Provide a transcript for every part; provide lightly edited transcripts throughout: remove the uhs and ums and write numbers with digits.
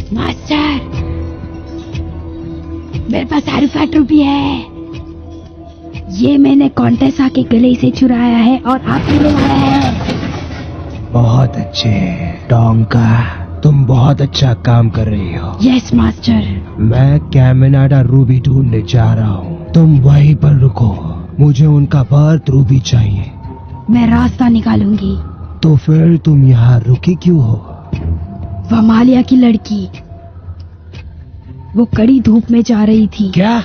Master, मेरे पास एरिफैट Ruby है। ये मैंने कॉन्टेसा के गले से चुराया है और आपके लिए लाया है। बहुत अच्छे टोंका, तुम बहुत अच्छा काम कर रही हो। Yes master. मैं कैमिनाडा रूबी ढूंढने जा रहा हूँ, तुम वहीं पर रुको। मुझे उनका बर्थ रूबी चाहिए। मैं रास्ता निकालूंगी। तो फिर तुम यहाँ रुकी क्यों हो? वमालिया की लड़की, वो कड़ी धूप में जा रही थी। क्या?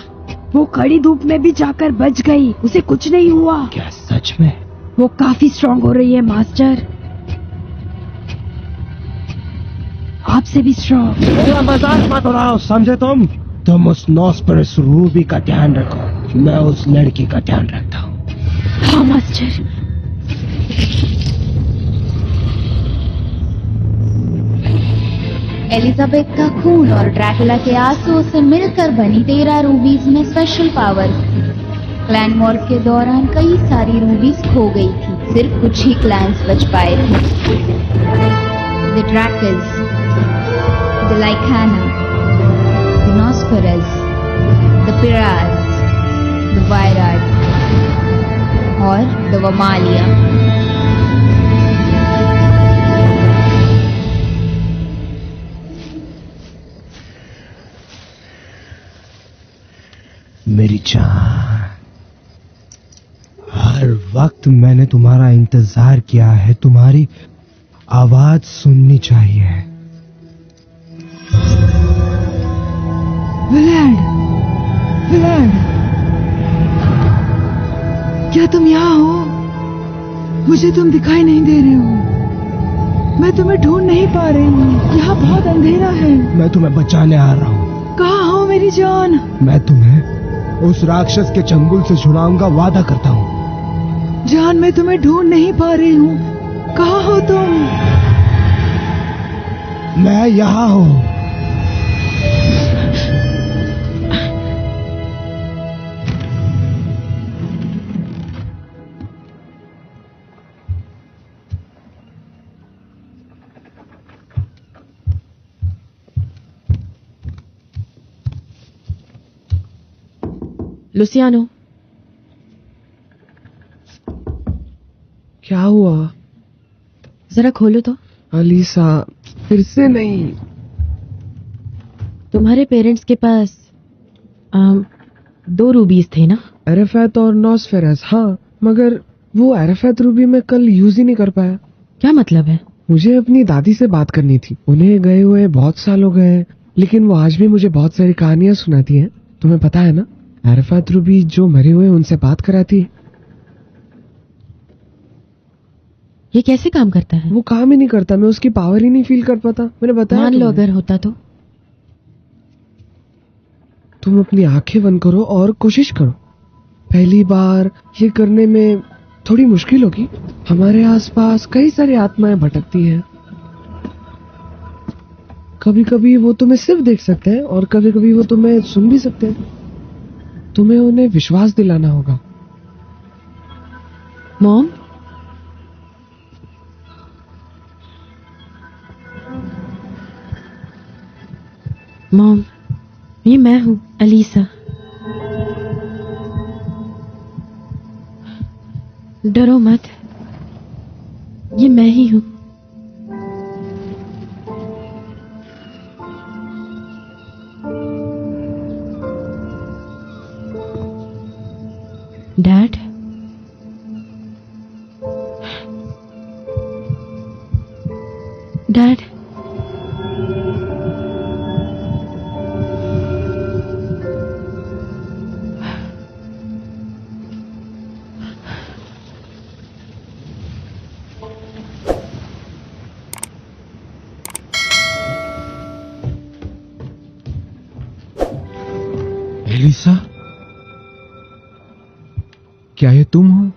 वो कड़ी धूप में भी जाकर बच गई, उसे कुछ नहीं हुआ। क्या सच में? वो काफी स्ट्रांग हो रही है मास्टर, आपसे भी स्ट्रांग। मेरा मजाक मत उड़ाओ, समझे तुम? तुम उस नॉस्पेरस रूबी का ध्यान रखो, मैं उस लड़की का ध्यान रखता हूँ। हाँ मास्टर। एलिजाबेथ का खून और ड्रैकुला के आंसुओं से मिलकर बनी 13 रूबीज में स्पेशल पावर थी। क्लैन वॉर्स के दौरान कई सारी रूबीज खो गई थी, सिर्फ कुछ ही क्लैंस बच पाए थे। The Draculs, the Lycana, the Nosferus, the Piraj, the Vyrad और द वमालिया। मेरी जान, हर वक्त मैंने तुम्हारा इंतजार किया है, तुम्हारी आवाज सुननी चाहिए। विलेड, विलेड, क्या तुम यहाँ हो? मुझे तुम दिखाई नहीं दे रहे हो। मैं तुम्हें ढूंढ नहीं पा रही हूँ, यहाँ बहुत अंधेरा है। मैं तुम्हें बचाने आ रहा हूँ। कहाँ हो मेरी जान? मैं तुम्हें उस राक्षस के चंगुल से छुड़ाऊंगा, वादा करता हूँ। जान, मैं तुम्हें ढूंढ नहीं पा रही हूँ, कहाँ हो तुम? मैं यहाँ हूँ। लुसियानो, क्या हुआ? जरा खोलो तो। अलीसा, फिर से नहीं। तुम्हारे पेरेंट्स के पास 2 रूबीज थे ना? एरेफैत और नॉस्फेरस, हाँ, मगर वो एरेफैत रूबी में कल यूज ही नहीं कर पाया। क्या मतलब है? मुझे अपनी दादी से बात करनी थी, उन्हें गए हुए बहुत साल हो गए हैं, लेकिन वो आज भी मुझे बहुत सारी कहानियां सुनाती हैं। तुम्हें पता है ना, एरेफैत रूबी जो मरे हुए उनसे बात कराती है। ये कैसे काम करता है? वो काम ही नहीं करता, मैं उसकी पावर ही नहीं फील कर पाता। मैंने बताया मान लो तुम्हें। अगर होता तो? तुम अपनी आंखें बंद करो और कोशिश करो। पहली बार ये करने में थोड़ी मुश्किल होगी। हमारे आसपास कई सारी आत्माएं भटकती हैं। कभी कभी वो तुम्हें सिर्फ देख सकते हैं और कभी कभी वो तुम्हें सुन भी सकते हैं। तुम्हें उन्हें विश्वास दिलाना होगा। मॉम, मॉम, ये मैं हूँ, अलीसा। डरो मत, ये मैं ही हूँ। डैड, डैड, एलिसा, क्या ये तुम हो?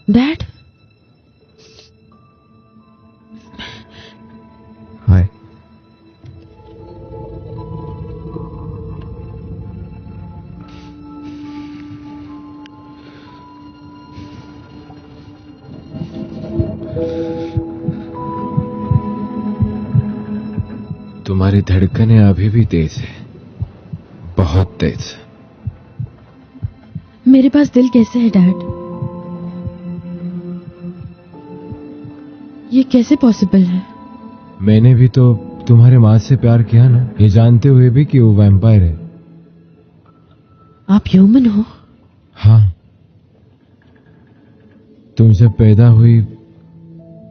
डैड, हाय। तुम्हारी धड़कनें अभी भी तेज है, बहुत तेज। मेरे पास दिल कैसे है डैड? ये कैसे पॉसिबल है? मैंने भी तो तुम्हारे माँ से प्यार किया ना, ये जानते हुए भी कि वो वैम्पायर है। आप ह्यूमन हो? हाँ, तुम जब पैदा हुई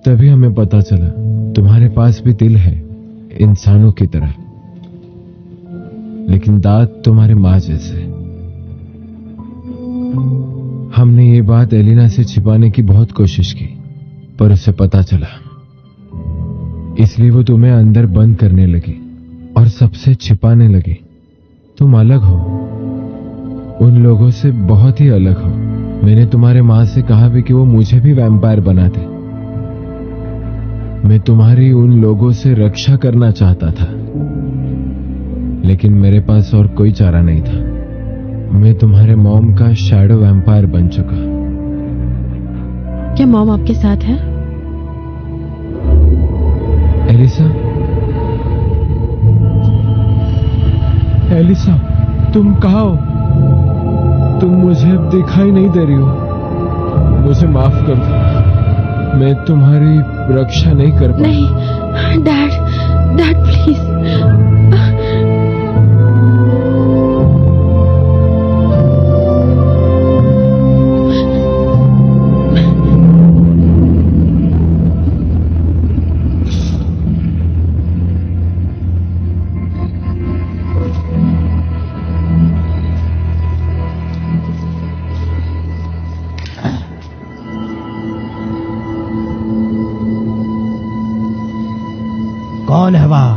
तभी हमें पता चला तुम्हारे पास भी दिल है, इंसानों की तरह, लेकिन दांत तुम्हारे माँ जैसे। हमने ये बात एलिना से छिपाने की बहुत कोशिश की, पर उसे पता चला, इसलिए वो तुम्हें अंदर बंद करने लगी और सबसे छिपाने लगी। तुम अलग हो, उन लोगों से बहुत ही अलग हो। मैंने तुम्हारे माँ से कहा भी कि वो मुझे भी वैम्पायर बना दे। मैं तुम्हारी उन लोगों से रक्षा करना चाहता था, लेकिन मेरे पास और कोई चारा नहीं था। मैं तुम्हारे मॉम का शैडो वैम्पायर बन चुका। क्या मॉम आपके साथ है? एलिसा, एलिसा, तुम कहाँ हो? तुम मुझे अब दिखाई नहीं दे रही हो। मुझे माफ कर दो, मैं तुम्हारी रक्षा नहीं कर पाया। नहीं डैड, डैड प्लीज। कौन है वहां?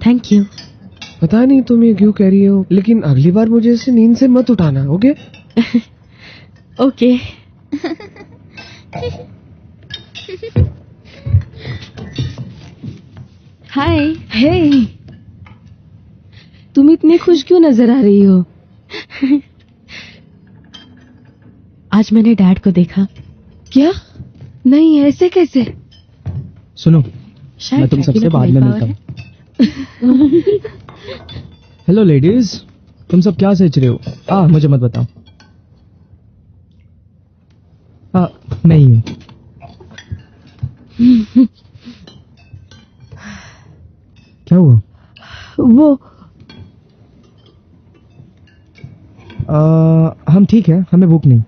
Thank you. पता नहीं तुम ये क्यों कह रही हो, लेकिन अगली बार मुझे इसे नींद से मत उठाना, ओके? ओके। हाय। हे, तुम इतनी खुश क्यों नजर आ रही हो? आज मैंने डैड को देखा। क्या? नहीं, ऐसे कैसे? सुनो, शायद मैं तुम सबसे Dracula बाद को में willpower मिलता है। हूँ। हेलो लेडीज, तुम सब क्या सोच रहे हो? मुझे मत बताओ। मैं ही हूँ। क्या हुआ? वो हम ठीक है, हमें भूख नहीं।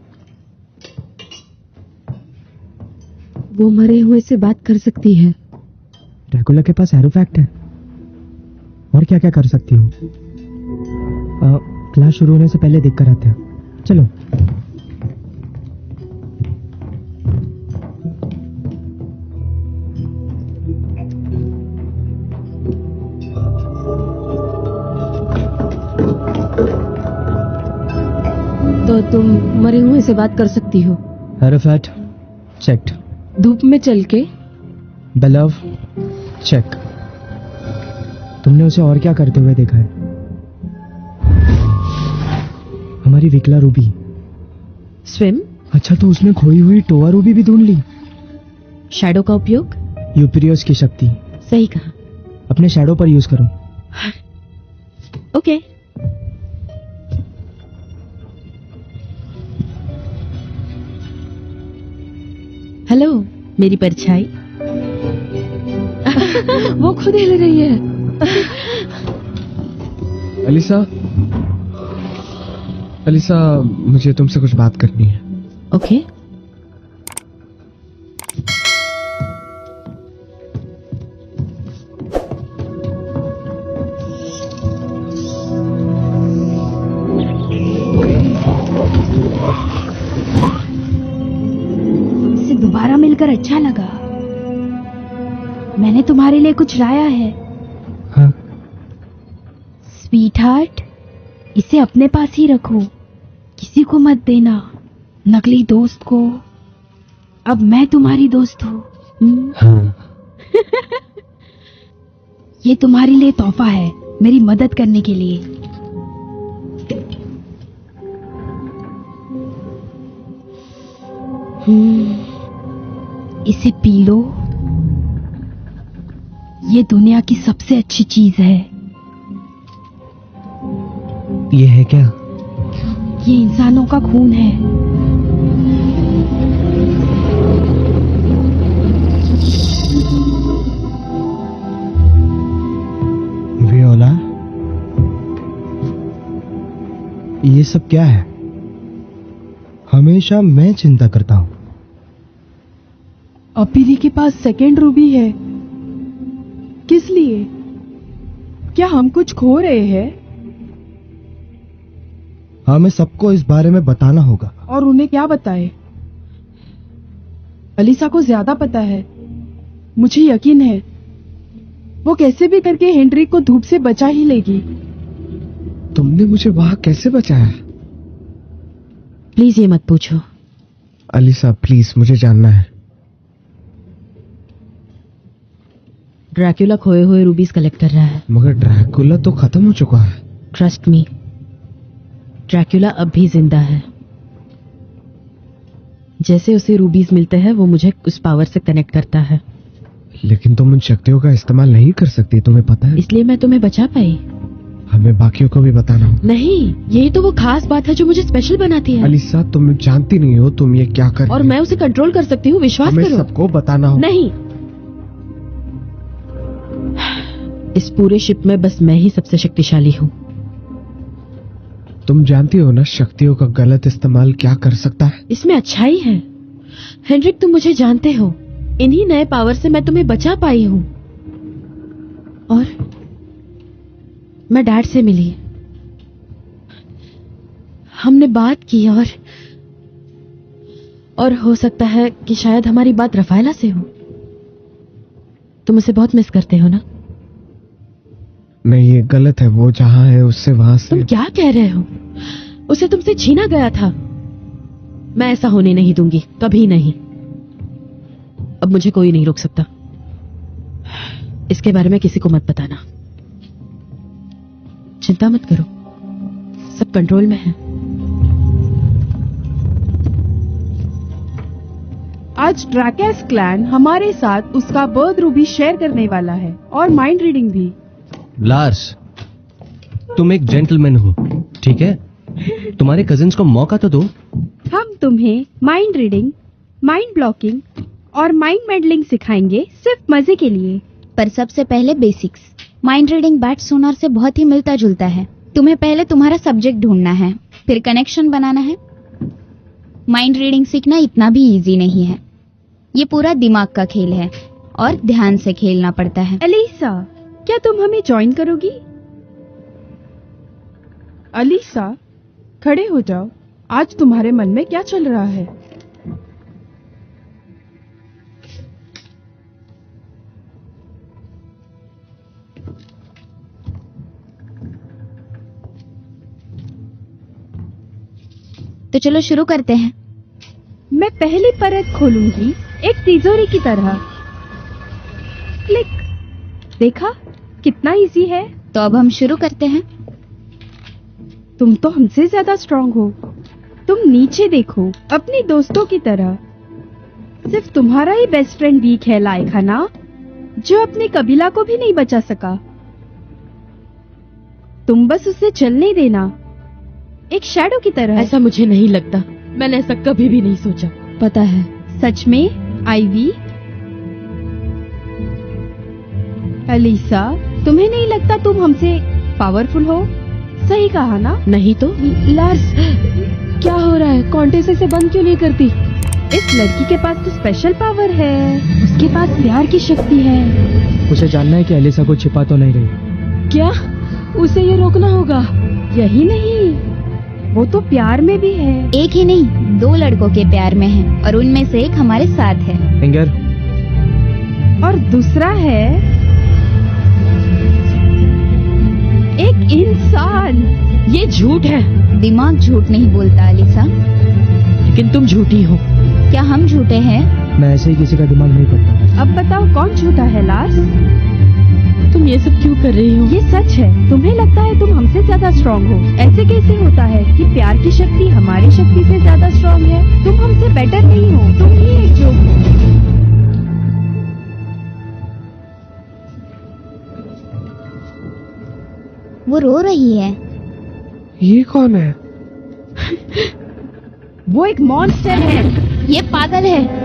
वो मरे हुए से बात कर सकती है। ड्रैकुला के पास एरोफैक्ट है। और क्या क्या कर सकती हो? क्लास शुरू होने से पहले देख कर आते हैं। चलो। तो तुम मरे हुए से बात कर सकती हो? एरोफैक्ट चेक्ड। धूप में चल के? बेलव चेक। तुमने उसे और क्या करते हुए देखा है? हमारी विकला रूबी। स्विम? अच्छा, तो उसने खोई हुई टोआ रूबी भी ढूंढ ली। शैडो का उपयोग? यूपीरियस की शक्ति। सही कहा। अपने शैडो पर यूज करो। ओके। हेलो मेरी परछाई। वो खुद हिल रही है। अलीसा, अलीसा, मुझे तुमसे कुछ बात करनी है। ओके। तुमसे दोबारा मिलकर अच्छा लगा। मैंने तुम्हारे लिए कुछ लाया है। हाँ? स्वीट हार्ट, इसे अपने पास ही रखो, किसी को मत देना, नकली दोस्त को। अब मैं तुम्हारी दोस्त हूँ। हाँ। ये तुम्हारे लिए तोहफा है, मेरी मदद करने के लिए। इसे पी लो। ये दुनिया की सबसे अच्छी चीज है। ये है क्या? ये इंसानों का खून है। वियोला, ये सब क्या है? हमेशा मैं चिंता करता हूँ। अपीरी के पास सेकंड रूबी है। किस लिए? क्या हम कुछ खो रहे हैं? हमें सबको इस बारे में बताना होगा। और उन्हें क्या बताए? अलीसा को ज्यादा पता है। मुझे यकीन है वो कैसे भी करके हेनरी को धूप से बचा ही लेगी। तुमने मुझे वहां कैसे बचाया? प्लीज ये मत पूछो। अलीसा प्लीज, मुझे जानना है। ड्रैक्युला खोए हुए रूबीज कलेक्ट कर रहा है। मगर ड्रैकुला तो खत्म हो चुका है। ट्रस्ट मी, ड्रैक्युला अब भी जिंदा है। जैसे उसे रूबीज मिलते हैं वो मुझे उस पावर से कनेक्ट करता है। लेकिन तुम उन शक्तियों का इस्तेमाल नहीं कर सकती, तुम्हें पता है। इसलिए मैं तुम्हें बचा पाई। हमें बाकियों को भी बताना होगा। नहीं, यही तो वो खास बात है जो मुझे स्पेशल बनाती है। अलीसा, तुम जानती नहीं हो तुम ये क्या कर और रही हो। मैं उसे कंट्रोल कर सकती हूँ, विश्वास हमें करो। सबको बताना होगा। नहीं, इस पूरे शिप में बस मैं ही सबसे शक्तिशाली हूँ। तुम जानती हो ना शक्तियों का गलत इस्तेमाल क्या कर सकता है। इसमें अच्छाई है। हेनरिक, तुम मुझे जानते हो। इन्हीं नए पावर से मैं तुम्हें बचा पाई हूँ। और मैं डैड से मिली, हमने बात की और हो सकता है कि शायद हमारी बात रफायला से हो। तुम उसे बहुत मिस करते हो ना? नहीं, ये गलत है। वो जहाँ है उससे वहां से। तुम क्या कह रहे हो? उसे तुमसे छीना गया था। मैं ऐसा होने नहीं दूंगी, कभी नहीं। अब मुझे कोई नहीं रोक सकता। इसके बारे में किसी को मत बताना। चिंता मत करो, सब कंट्रोल में है। आज ड्रैकेस क्लैन हमारे साथ उसका बर्थ रूबी शेयर करने वाला है और माइंड रीडिंग भी। लार्स, तुम एक जेंटलमैन हो, ठीक है? तुम्हारे कजिन्स को मौका तो दो। हम तुम्हें माइंड रीडिंग, माइंड ब्लॉकिंग और माइंड मेडलिंग सिखाएंगे सिर्फ मजे के लिए। पर सबसे पहले बेसिक्स। माइंड रीडिंग बैट सोनार से बहुत ही मिलता जुलता है। तुम्हें पहले तुम्हारा सब्जेक्ट ढूंढना है, फिर कनेक्शन बनाना है। माइंड रीडिंग सीखना इतना भी इजी नहीं है। ये पूरा दिमाग का खेल है और ध्यान से खेलना पड़ता है। अलीसा, क्या तुम हमें ज्वाइन करोगी? अलीसा, खड़े हो जाओ। आज तुम्हारे मन में क्या चल रहा है? तो चलो शुरू करते हैं। मैं पहली परत खोलूंगी, एक तिजोरी की तरह। क्लिक। देखा कितना इजी है? तो अब हम शुरू करते हैं। तुम तो हमसे ज्यादा स्ट्रांग हो। तुम नीचे देखो, अपने दोस्तों की तरह। सिर्फ तुम्हारा ही बेस्ट फ्रेंड वीक है, लायका ना, जो अपने कबीला को भी नहीं बचा सका। तुम बस उसे चलने देना, एक शैडो की तरह। ऐसा मुझे नहीं लगता। मैंने ऐसा कभी भी नहीं सोचा। पता है, सच में आईवी। अलीसा, तुम्हें नहीं लगता तुम हमसे पावरफुल हो? सही कहा ना? नहीं तो? लार्स, क्या हो रहा है? कॉन्टेस्ट से बंद क्यों नहीं करती? इस लड़की के पास तो स्पेशल पावर है। उसके पास प्यार की शक्ति है। उसे जानना है कि अलीसा को छिपा तो नहीं रही। क्या? उसे ये रोकना होगा। यही नहीं, वो तो प्यार में भी है। एक ही नहीं, 2 लड़कों के प्यार में है और उनमें से एक हमारे साथ है। फिंगर, और दूसरा है एक इंसान। ये झूठ है। दिमाग झूठ नहीं बोलता अलीसा। लेकिन तुम झूठी हो। क्या हम झूठे हैं? मैं ऐसे ही किसी का दिमाग नहीं पढ़ता। अब बताओ कौन झूठा है लार्स? तुम ये सब क्यों कर रही हो? ये सच है। तुम्हें लगता है तुम हमसे ज्यादा स्ट्रांग हो। ऐसे कैसे होता है कि प्यार की शक्ति हमारी शक्ति से ज्यादा स्ट्रांग है? तुम हमसे बेटर नहीं हो, तुम ही एक जोक हो। वो रो रही है। ये कौन है? वो एक मॉन्स्टर है। ये पागल है।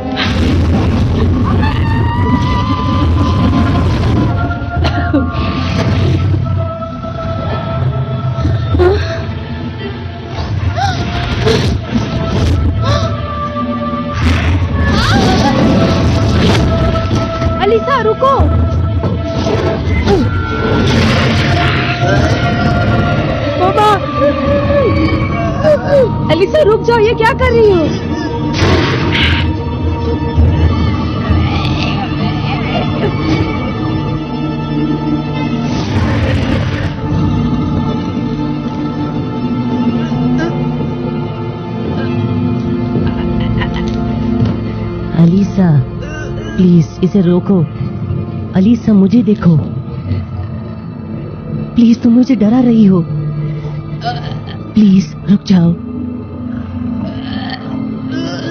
अलीसा रुको। मामा, अलीसा रुक जाओ, ये क्या कर रही हो? अलीसा, प्लीज इसे रोको। अलीसा, मुझे देखो। प्लीज, तुम मुझे डरा रही हो। प्लीज रुक जाओ।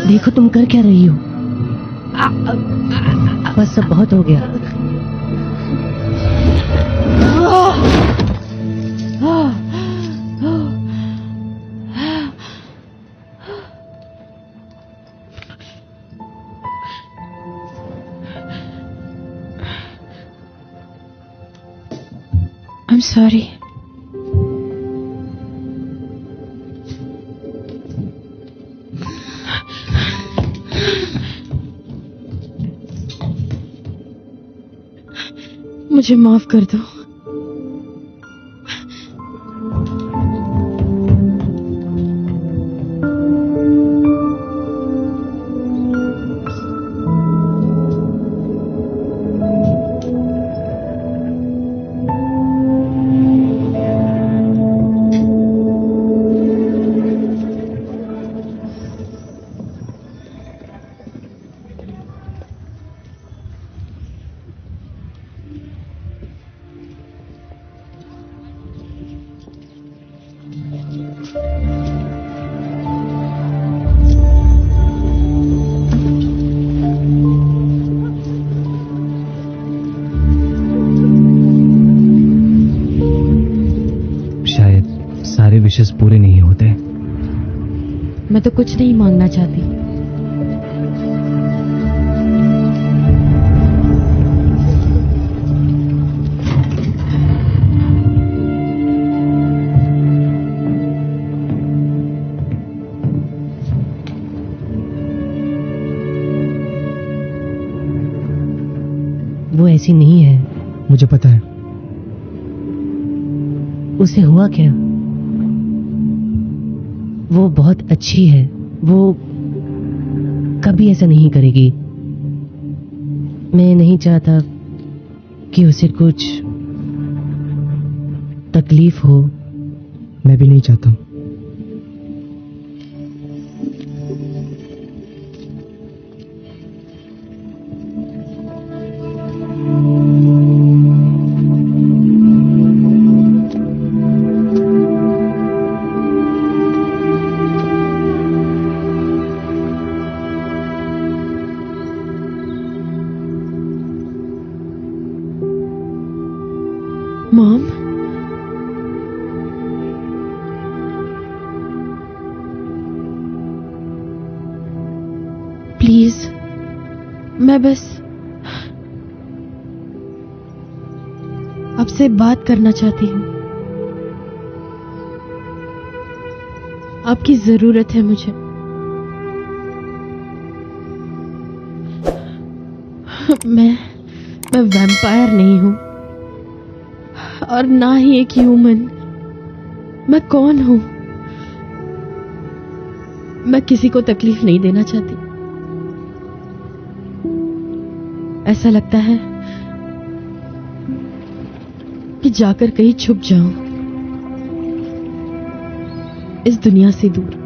देखो तुम कर क्या रही हो। बस सब बहुत हो गया। I'm sorry. मुझे माफ कर दो। सारे विशेष पूरे नहीं होते। मैं तो कुछ नहीं मांगना चाहती। वो ऐसी नहीं है। मुझे पता है। उसे हुआ क्या? वो बहुत अच्छी है। वो कभी ऐसा नहीं करेगी। मैं नहीं चाहता कि उसे कुछ तकलीफ हो। मैं भी नहीं चाहता हूं। मॉम, प्लीज, मैं बस आपसे बात करना चाहती हूँ। आपकी जरूरत है मुझे। मैं वैम्पायर नहीं हूँ और ना ही एक ह्यूमन। मैं कौन हूं? मैं किसी को तकलीफ नहीं देना चाहती। ऐसा लगता है कि जाकर कहीं छुप जाऊं, इस दुनिया से दूर।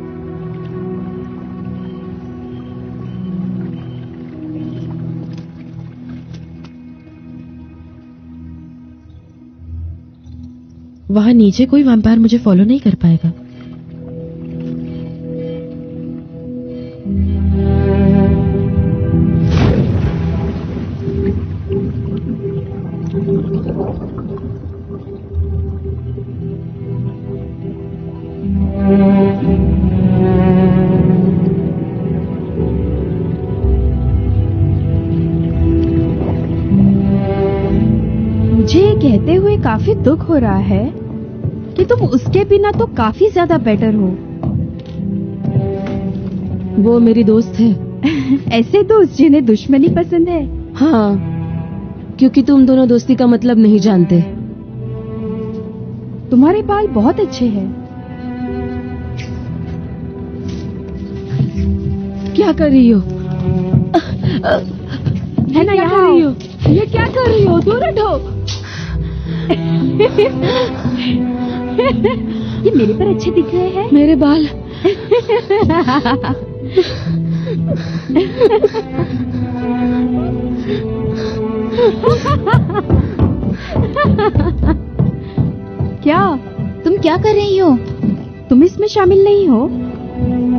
वहां नीचे कोई वैम्पायर मुझे फॉलो नहीं कर पाएगा। मुझे ये कहते हुए काफी दुख हो रहा है कि तुम उसके बिना तो काफी ज्यादा बेटर हो। वो मेरी दोस्त है। ऐसे दोस्त जिन्हें दुश्मनी पसंद है। हाँ, क्योंकि तुम दोनों दोस्ती का मतलब नहीं जानते। तुम्हारे बाल बहुत अच्छे हैं। क्या कर रही हो? है ना, यहाँ आओ। ये क्या कर रही हो? दूर हटो। ये मेरे पर अच्छे दिख रहे हैं। मेरे बाल। क्या तुम क्या कर रही हो? तुम इसमें शामिल नहीं हो?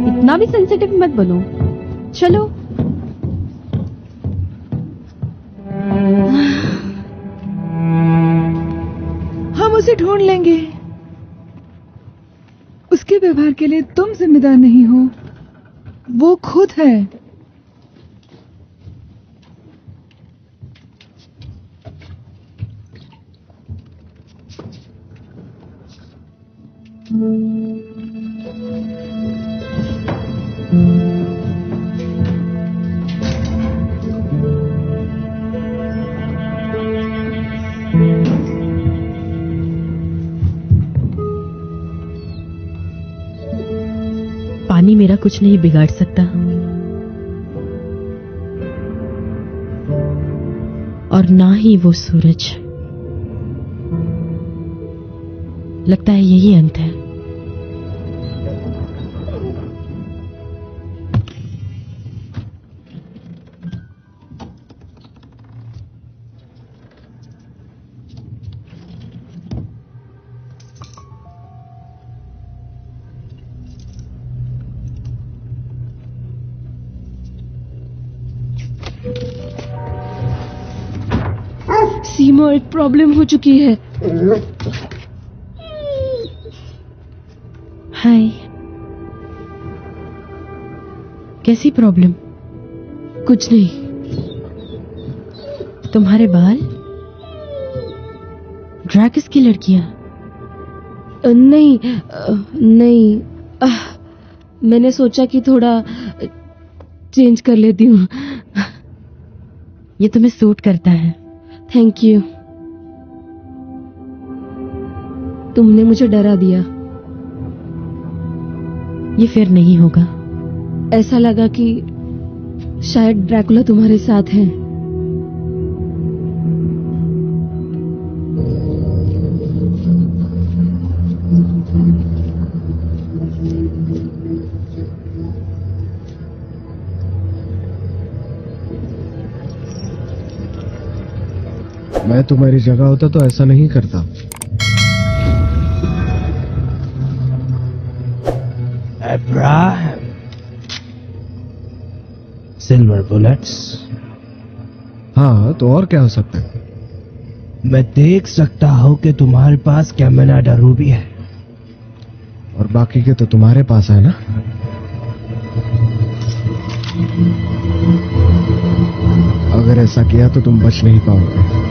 इतना भी सेंसिटिव मत बनो। चलो। हम उसे ढूंढ लेंगे। उसके व्यवहार के लिए तुम जिम्मेदार नहीं हो, वो खुद है। पानी मेरा कुछ नहीं बिगाड़ सकता, और ना ही वो सूरज। लगता है यही अंत है। सीमा, एक प्रॉब्लम हो चुकी है। हाय। कैसी प्रॉब्लम? कुछ नहीं। तुम्हारे बाल? ड्रैगस की लड़कियां? नहीं, मैंने सोचा कि थोड़ा चेंज कर लेती हूँ। ये तुम्हें सूट करता है। Thank you. तुमने मुझे डरा दिया। ये फिर नहीं होगा। ऐसा लगा कि शायद ड्रैकुला तुम्हारे साथ है। मैं तुम्हारी जगह होता तो ऐसा नहीं करता। Abraham, silver bullets. हाँ, तो और क्या हो सकता है? मैं देख सकता हूँ कि तुम्हारे पास कैमेनाडा रूबी है, और बाकी के तो तुम्हारे पास है ना? अगर ऐसा किया तो तुम बच नहीं पाओगे।